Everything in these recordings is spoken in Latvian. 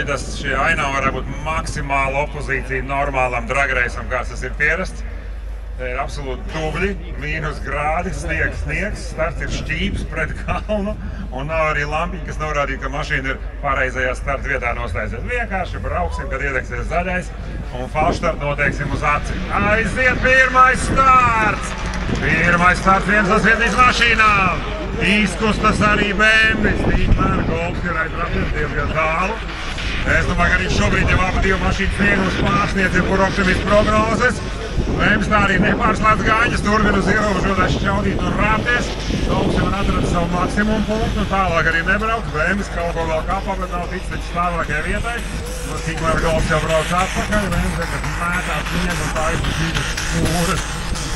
šī ainava varētu būt maksimāla opozīcija normālam dragreisam, kāds tas ir pierasts. Te ir absolūti dubļi, mīnus grādi, sniegs, starts ir šķīps pret kalnu un nav arī lampiņa, kas norādīja, ka mašīna ir pareizajā starta vietā nostājusies. Vienkārši brauksim, kad iedegsies zaļais un falšstart noteiksim uz aci. Aiziet pirmais starts! Pirmais starts viens sasvietīs mašīnām! Izkustas arī bēmbis, tikmēr Golfs ir aizbraukties diezgan tālu. Es domāju, ka arī šobrīd jau abi divu mašīnu sniegums pārsniedz jebkur optimistu prognozes. Bēmbis tā arī nepārslēdz gāņas, turpina uz ierobežotās šķaudīt un rāpties. Golfs jau atrada savu maksimumu punktu un tālāk arī nebrauc. Bēmbis kaut ko vēl kāpā, bet nav ticis līdz stāvākajai vietai. Tikmēr Golfs jau brauc atpakaļ, Bēmbis vienkārši mētās sniegu un tā izpildīs stūras.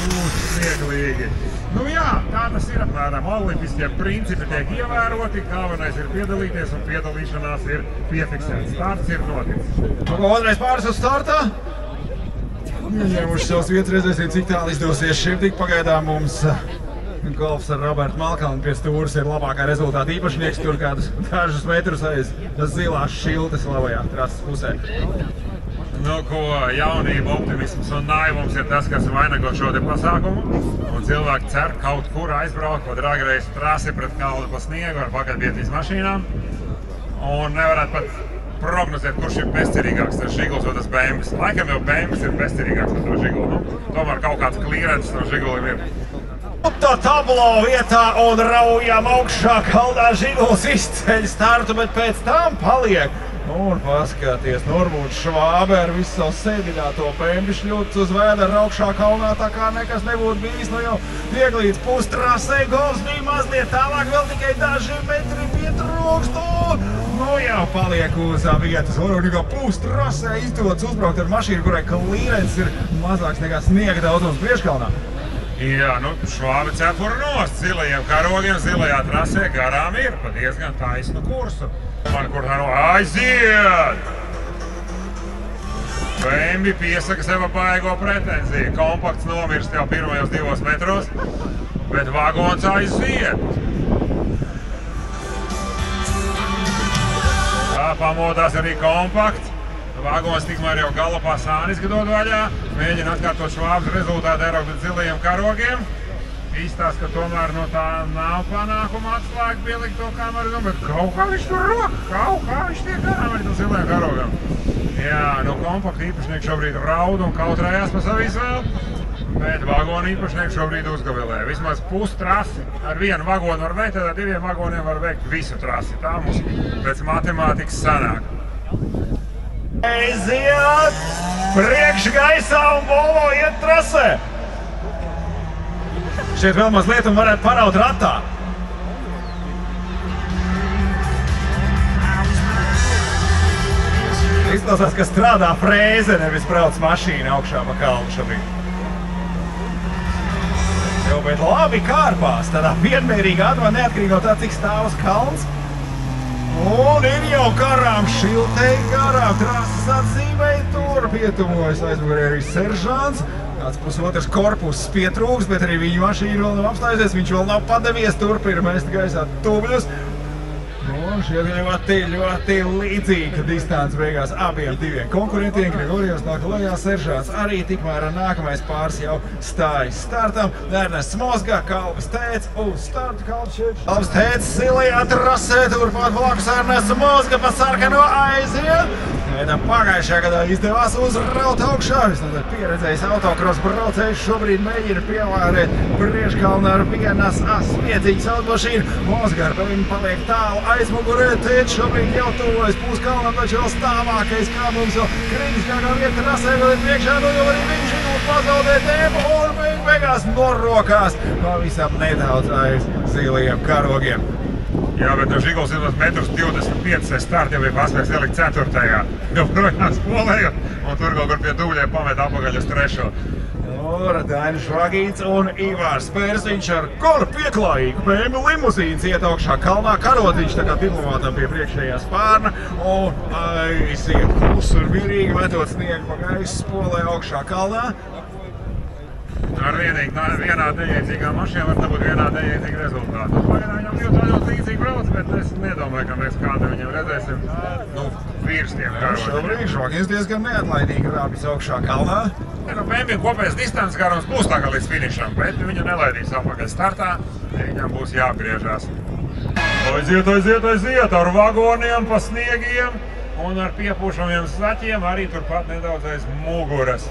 Būs smieklīgi. Nu jā, tā tas ir apmēram. Olimpiskie principi tiek ievēroti, galvenais ir piedalīties un piedalīšanās ir piefiksēts. Starts ir noticis. Otrais pāris uz startā. Ieņēmuši savas vietas, redzēsim, cik tālu izdosies šim tik pagaidām mums. Golfs ar Robertu Malkalnu pie stūras ir labākā rezultāta īpašnieks, tur kādus dažus metrus aiz zilās šiltes labajā trases pusē. Nu, ko jaunība, optimisms un naivums ir tas, kas vainago šo te pasākumu. Un cilvēki cer kaut kur aizbraukt pa dragreisu trasi pret kalnu pa sniegu ar pakaļvietīs mašīnām. Un nevarētu pat prognozēt, kurš ir bezcerīgāks, tas Žiguls vai tas Bēmbis. Laikam jau Bēmbis ir bezcerīgāks par to Žigulu. Tomēr kaut kāds klīrens no Žigulim ir. Tā tablo vietā un raujam augšā kaldā Žiguls izceļ startu, bet pēc tam paliek. Un paskaties, Normūds Švābe ar visu savu sēdināto Bēmbi šļūts uz vēdera augšā kalnā, tā kā nekas nebūtu bijis, nu jau tiek līdz pustrasē. Golfs bija mazliet tālāk, vēl tikai daži metri pietrūkst un nu jau paliek uz vietas. Varbūt kā pustrasē izdodas uzbraukt ar mašīnu, kurai klīrens ir mazāks nekā sniega daudzums priekškalnā. Jā, nu Švābe cepura nost zilajiem karogiem, zilajā trasē garām ir pa diezgan taisnu kursu. Man kur tā no aiziet! Bēmbi piesaka sev baigo pretenziju. Kompakts nomirst jau pirmajos 2 metros, bet vagons aiziet. Tā pamodās arī kompakts. Vagons tikmēr jau galopā sāniski dod vaļā. Mēģina atkārtot Švābes rezultātu ieraugt pēc zilajiem karogiem. Izstāst, ka tomēr no tā nav panākuma atslēga pielikt to kameru, bet kaut kā viņš tur roka, kaut kā viņš tiek garām arī to zilajiem karogam. Jā, nu kompakta īpašnieki šobrīd raud un kautrējās par savu izvēli, bet vagonu īpašnieki šobrīd uzgavilē. Vismaz pustrasi ar vienu vagonu var veikt, tad ar 2 vagoniem var veikt visu trasi. Tā mums pēc matemātikas sanāk. Aiziet! Priekšgaisā un Volvo iet trasē! Šeit vēl mazliet un varētu paraut ratā. Izklausās, ka strādā frēze, nevis brauc mašīna augšā pa kalnu šobrīd. Jau, bet labi kārpās, tādā vienmērīgā atmā neatkarīgi no tā, cik stāvs kalns. Un ir jau garām šiltei, garām trases atzīmei, tur pietuvojas aizmugurē arī seržants. Kāds pusotrs korpuss pietrūks, bet arī viņa mašīna vēl nav apstājusies, viņš vēl nav padavies, turpina mest gaisā tubļus. Un šie ļoti līdzīga distance beigās abiem diviem konkurentiem. Grigorijos nāk lejā, seržants arī tikmēr nākamais pāris jau stājas startam. Ernests Mozga, Kalvis Tēts uz startu Kalvišķiņš. Kalvis Tēts zilajā trasē, turpat blakus Ernests Mozga pa sarkano aiziet. Pagājušajā gadā izdevās uzraut augšā. Visnotaļ pieredzējis autokross braucējs šobrīd mēģina pievārēt priekškalnu ar vienas smiedzīgas automašīnu. Mozga ar viņu paliek tālu aizmugurē. Tēts šobrīd jau tuvojas puskalnam, taču vēl stāvākais, kā mums jau kritiskākā vieta trasē vēl ir priekšā, nu jau arī viņš ir pazaudē tempu un viņš beigās norokās pavisam nedaudz aiz zilajiem karogiem. Jā, bet no Žiguls ir 1,25 m starta jau bija paspējis ielikt 4. Joprojām spolējot, un tur kaut kur pie dubļiem pamet apakaļ uz 3. Dainis Švagīts un Ivārs Pērziņš ar kuru pieklājīgu Bēmbi limuzīnas iet augšā kalnā. Karodziņš tā kā diplomātam pie priekšējā spārna un aiziet klusu un mierīgi metot sniegu pa gaisu spolē augšā kalnā. Ar vienā dejēdzīgā mašīnā var dabūt vienā dejēdzīga rezultāta. Pagaidām viņam ļoti līdzīgi brauc, bet es nedomāju, ka mēs kādu viņam redzēsim, vīrs tiem karoģiem. Šobrīd Švagins diezgan neatlaidīgi rāpjas augšā kalnā. BMW kopējais distances garums būs tā kā līdz finišam, bet viņu nelaidīs apakaļ startā, viņam būs jāapgriežās. Aiziet ar vagoniem, pa sniegiem un ar piepūšamiem zaķiem arī turpat nedaudz aiz muguras.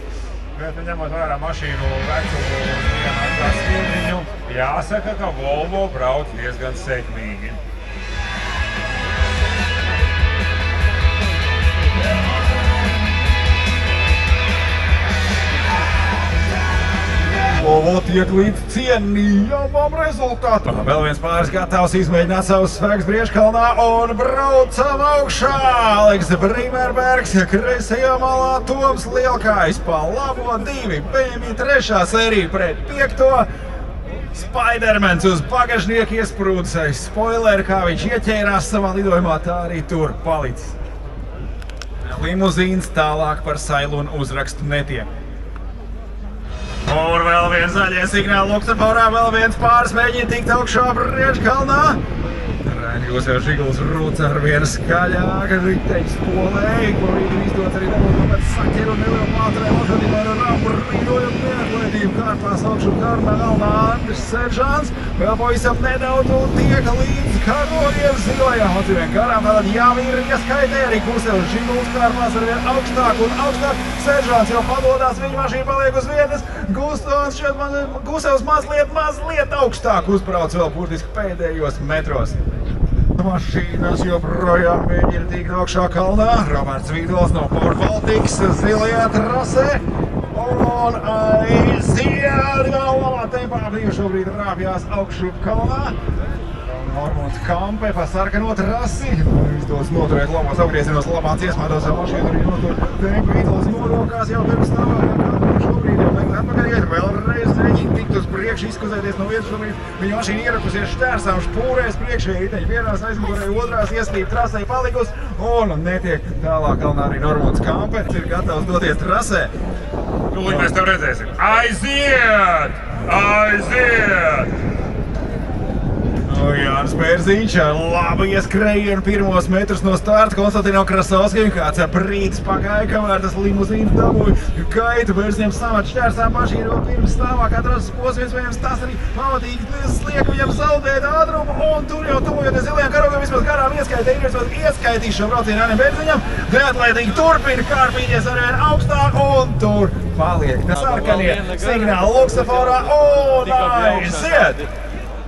Bet ņemot vērā mašīnu vecumu un vienādā stilniņu, jāsaka, ka Volvo brauc diezgan sekmīgi. Volvo tiek līdz cienījamam rezultātam. Vēl viens pāris gatavs izmēģināt savus spēkus Brieškalnā un braucam augšā. Aleks Brimerbergs, kreisajā malā Toms Lielkājs, pa labo 2, BMW 3. sērija pret 5. Spidermans uz bagažnieku iesprūdis aiz spoileri, kā viņš ieķērās savā lidojumā, tā arī tur palicis. Limuzīns tālāk par Sailunu uzrakstu netiek. Un vēl viens zaļie signāli Luksemburgā, vēl viens pāris mēģina tikt augšā Brieškalnā. Jūs jau Žiguls rūc ar vienu skaļāk riteņu spolēju, ko rītu izdots arī dabūt pēc saķeru un nelielu mātrēm atradību ar rampu rīdojumu neatlaidību kārpās augšu karmē Alnā Andris Seržāns. Vēl pavisam nedaudz un tiek līdz karogiem zilajām atzīmēm karām. Tātad jāvīri ieskaitē arī Kusevs Žiguls kārpās ar vien augstāk un augstāk. Seržāns jau padodās, viņa mašīna paliek uz vietas. Kusevs mazliet augstāk uzbrauc vēl burtiski pēdējos metros. Mašīnas joprojām mēģina tikt augšā kalnā. Roberts Vīdols no Power Baltics zilajā trasē. Un aiziet galvā tempā, viņš šobrīd rāpjās augšu kalnā. Normons Kampe pa sarkano trasi. Izdodas noturēt labās apgriezienos, labā ciesmētos ar mašīnu arī notur tempu. Vīdols norokās jau pirms stāvā. Šobrīd jau meklē atpakaļiet, vēlreiz mēģina tikt uz priekšu, izkuzēties no vietas. Šobrīd viņa mašīna ierakusies šķērsām, špūrēs priekšēji riteņi vienās aizmugurē, otrās ieslīp trasē palikus un netiek tālāk kalnā arī Normons Kampe. Ir gatavs doties trasē. Tūlīt mēs tev redzēsim. Aiziet! Aiziet! Jānis Bērziņš labi ieskrējienu pirmos metrus no starta Konstantino Krasovskim. Kāds brīdis pagāja, kamēr tas limuzīns dabūja kaitu. Bērziņam samat šķērsām mašīnu vēl pirms stāvā, kā trasas posms, iespējams tas arī pamatīgi sliek viņam zaudēt ātrumu. Un tur jau tuvojoties zilajām karogiem vismaz garām ieskaitīs šo braucienu Jānim Bērziņam. Neatlaidīgi turpina kārpīties ar vien augstāk un tur paliek sarkanie signāli Luksemburgā un aiziet!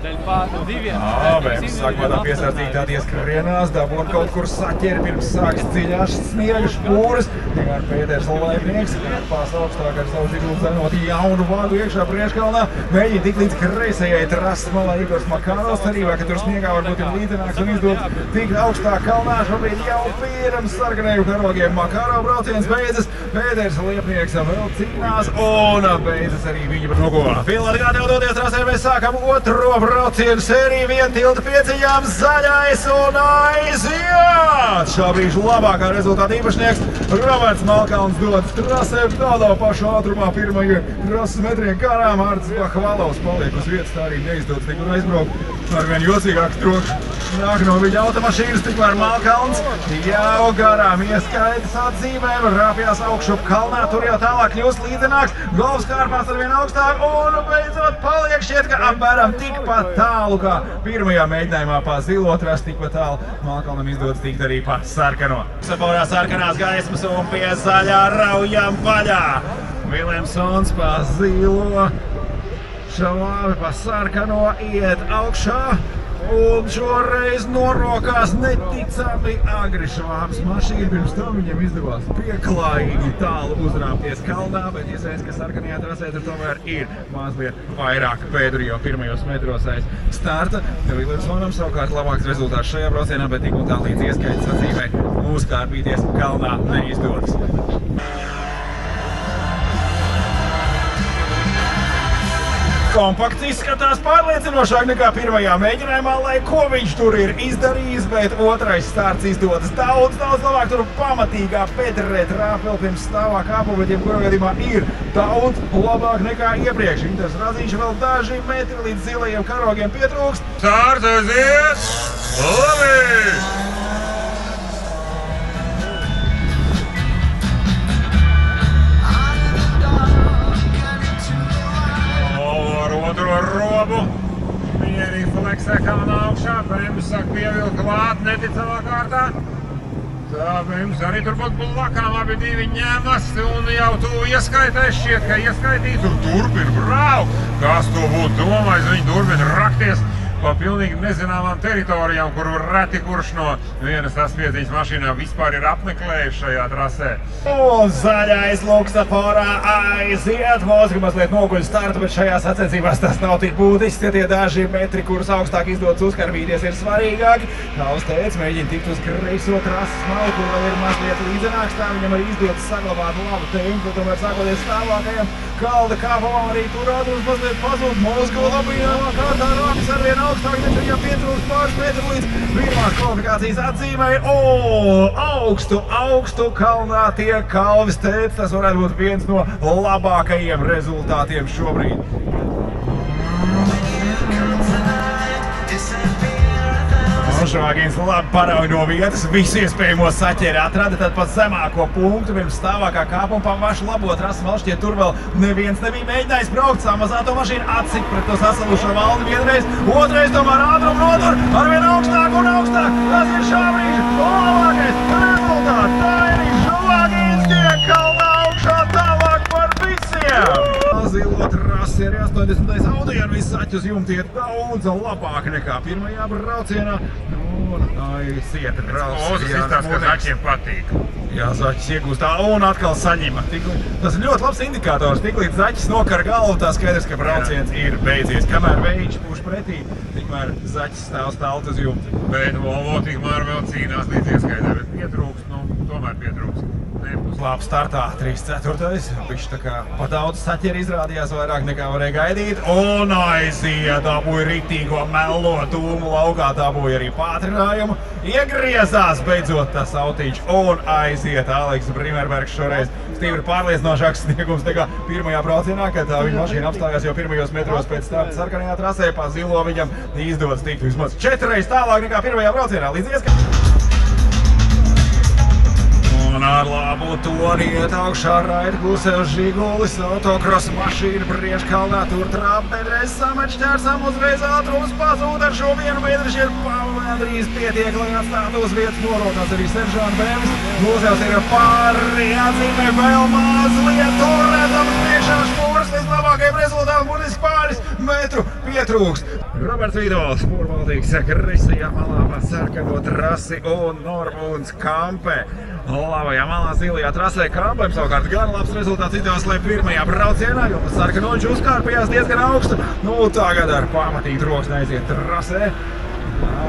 Mēs sākumā tā piesardzīgi tā ieskrienās, dabūna kaut kur saķeri pirms sāks dziļās sniega špūras. Tikmēr Pēters Laipnieks kārpās augstāk ar savu Žigulu cenot jaunu vagu iekšā Brieškalnā. Mēģina tikt līdz kreisajai trases malā Igors Makarovs, cerībā, ka tur sniegā varbūt ir līdzenāks un izdod tikt augstāk kalnā. Šobrīd jau pirms sarkanēju karogiem Makarov brauciens beidzas. Pēters Laipnieks vēl cīnās un beidzas arī viņa par nogo. Pilnīgi gatavi doties trasē, mēs sākam otro braucienu sēriju, viena tilta pieciņām, zaļais un aiziet! Šā brīža labākā rezultāta īpašnieks Roberts Malkalns dodas trasē tādā pašā ātrumā pirmajiem trases metriem karām. Arts Bahvalovs paliek uz vietas, tā arī neizdodas nekur aizbraukt. Ar vien jocīgāks trokšs nāk no viņa automašīnas, tikmēr Malkalns jau garām ieskaitas atzīmēm, rāpjās augšu kalnā, tur jau tālāk kļūst līdzenāks, galvas kārpās ar vien augstāk un beidzot paliek šķiet, ka apmēram tikpat tālu kā pirmajā mēģinājumā pa zilo trasi, tikpat tālu Malkalnam izdodas tikt arī pa sarkano. Saporā sarkanās gaismas un pie zaļā raujam vaļā. Viljamsons pa zilo, Šalāvi pa sarkano iet augšā. Un šoreiz norokās neticami agri Švābs mašīna. Pirms tam viņam izdevās pieklājīgi tālu uzrāpties kalnā, bet iespējams, ka sarkanajā trasē tur tomēr ir mazliet vairāk pēduri jau pirmajos metros aiz starta. Viljamsonam savukārt labāks rezultāts šajā braucienā, bet tik un tā līdz ieskaitas atzīmē uzkārpīties kalnā neizdodas. Kompakts izskatās pārliecinošāk nekā pirmajā mēģinājumā, lai ko viņš tur ir izdarījis, bet otrais starts izdodas daudz labāk. Tur pamatīgā Pedrē trāp vēl pirms stāvā kāpu, bet jebkurā gadījumā ir daudz labāk nekā iepriekš. Inters Raziņš vēl daži metri līdz zilajiem karogiem pietrūkst. Starts aiziet! Labi! Otro robu. Mierīgi fleksē kalnā augšā. Bems sāk pievilkt klāt neticamā kārtā. Tā Bems arī turpat blakām abi divi ņemas un jau tu ieskaitēs šķiet, ka ieskaitīt un turpin braukt. Kas to būtu domājis? Viņi turpin rakties pa pilnīgi nezināmām teritorijām, kur reti kurš no vienas saspiedziņas mašīnām vispār ir apmeklējuši šajā trasē. Un zaļais luksaforā aiziet. Moska mazliet noguļ startu, bet šajā sacensībās tas nav tik būtisks, ja tie daži metri, kurus augstāk izdodas uzkarvīties, ir svarīgāki. Tavs teica, mēģina tikt uz kreiso trases malu, kur vēl ir mazliet līdzenāks, tā viņam arī izdodas saglabāt labu tempu, bet tomēr sākoties stāvākajam kalda kāpumam arī tur ātrums mazliet pazūd. Moska labījumā kārtā rākas arvien augstāk, taču viņam pietrūkst pāris metru līdz pirmās kvalifikācijas atzīmei. Augstu kalnā tiek Kalvis teica, tas varētu būt viens no labākajiem rezultātiem šobrīd. Švāgins labi parauj no vietas, visu iespējamo saķeri atrada, tad pat zemāko punktu pirms stāvākā kāpuma pa pašu labo trasi. Vēl šķiet, tur vēl neviens nebija mēģinājis braukt, samazāto mašīnu atsit pret to sasalušo valdi vienreiz, otrais tomēr ātrumu notur, arvien augstāk un augstāk. Tas ir šā brīža labākais rezultāts. Tā ir Švāgins tiek kalnā augšā tālāk par visiem. Zilo trasi arī 80. Audi un viss saķi uz jumti ir daudz labāk nekā pirmajā braucienā. Un aiziet brauc. Izstāst, ka zaķiem patīk. Jā, zaķis iegūst tā un atkal saņima. Tas ir ļoti labs indikators. Tiklīdz zaķis nokar galvu, tā skaidrs, ka brauciens ir beidzies. Kamēr vējš pūš pretī, tikmēr zaķis stāv stāvot uz jumti. Bet Volvo tikmēr vēl cīnās līdz ieskaitē, bet pietrūkst, tomēr pietrūkst. Labi startā, 3/4. Viņš tā kā pa daudz saķeri izrādījās vairāk nekā varēja gaidīt. Un aiziet, dabūja ritīgo melo dūmu laukā, dabūja arī pātrinājumu. Iegriezās beidzot tas autīč un aiziet Aleks Brimerbergs šoreiz. Stīvi pārliecinošāks sniegums nekā pirmajā braucienā, kad viņa mašīna apstājās jau pirmajos metros pēc starta sarkanajā trasē. Pa zilo viņam izdodas tikt vismaz 4 reizes tālāk nekā pirmajā braucienā. Līdz ieskatām. Un ar labu toni iet augšā raida Gusev Žigulis, autokrosa mašīna priekškalnā, tur trāp bedrēs samet šķērsam, uzreiz ātrums pazūd ar šo 1 metru šķiet drīz pietiek, lai atstātu uz vietas norotās arī Seržāna Bemis. Gusevs ir pāri atzīmē vēl mazliet, tur redzams priekšā špūras līdz labākajiem rezultātiem, burtiski pāris metru pietrūkst. Roberts Vidols, Spūrbaltīgs, Krisija malā pa sarkano trasi un Normūns Kampe. Labajā malā zilajā trasē Kampēm savukārt gan labs rezultāts izdevās, lai pirmajā braucienā, jo sarkanoņš uzkārpījās diezgan augstu. Tagad ar pamatīgi troksni aiziet trasē.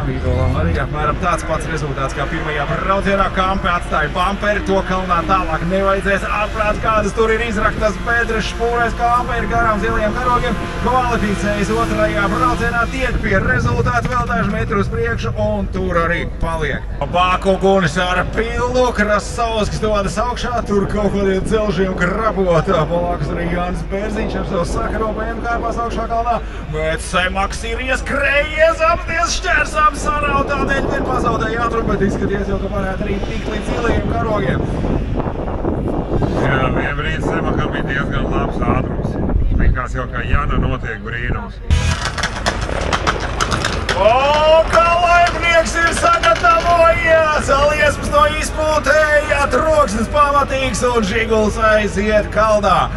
Vidolam arī apmēram tāds pats rezultāts kā pirmajā braucienā. Kampe atstāja bumperi, to kalnā tālāk nevajadzēs atprāt, kādas tur ir izraktas bedres špūrēs. Kampe ir garām zilajiem karogiem, kvalificējas otrajā braucienā, tiek pie rezultātu vēl daži metri uz priekšu un tur arī paliek. Baku Gunis ar pilnu, Krasovskis dodas augšā, tur kaut kādiem dzelžiem grabot. Blakus arī Jānis Bērziņš ar savu sakaropējumu kāpās augšā kalnā, bet Semaks ir ieskrējies apties šķērsām sarau, tādēļ vien pazaudēja ātrumu, bet izskaties jau, ka varētu arī tikt līdz zilajiem karogiem. Jā, vien brīdis Semakam bija diezgan labs ātrums. Likās jau, ka Jana notiek brīnums. Kā laipnieks ir sagatavojies, liesmas no izpūtēja, troksnis pamatīgs un Žiguls aiziet kaldā.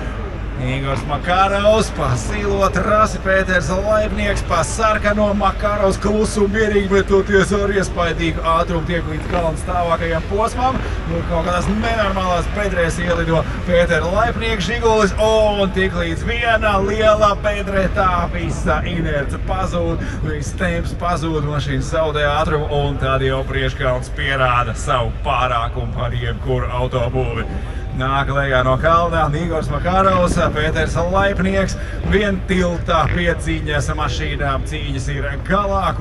Igors Makarovs pa zilo trasi, Pēters Laipnieks pa sarkano, Makarovs klusu mierīgi, bet toties ar iespaidīgu ātrumu tiek līdz kalna stāvākajam posmam. Kaut kādās nenormālās bedrēs ielido Pētera Laipnieks, Žigulis un tik līdz viena liela bedrē tā visa inerce pazūd, viss temps pazūd, mašīna zaudē ātrumu un tad jau priekškalns pierāda savu pārākumu par jebkuru autobūvi. Nāk lejā no kalna Igors Makarovs, Pēters Laipnieks. Vien tiltā pie cīņas mašīnām cīņas ir galā.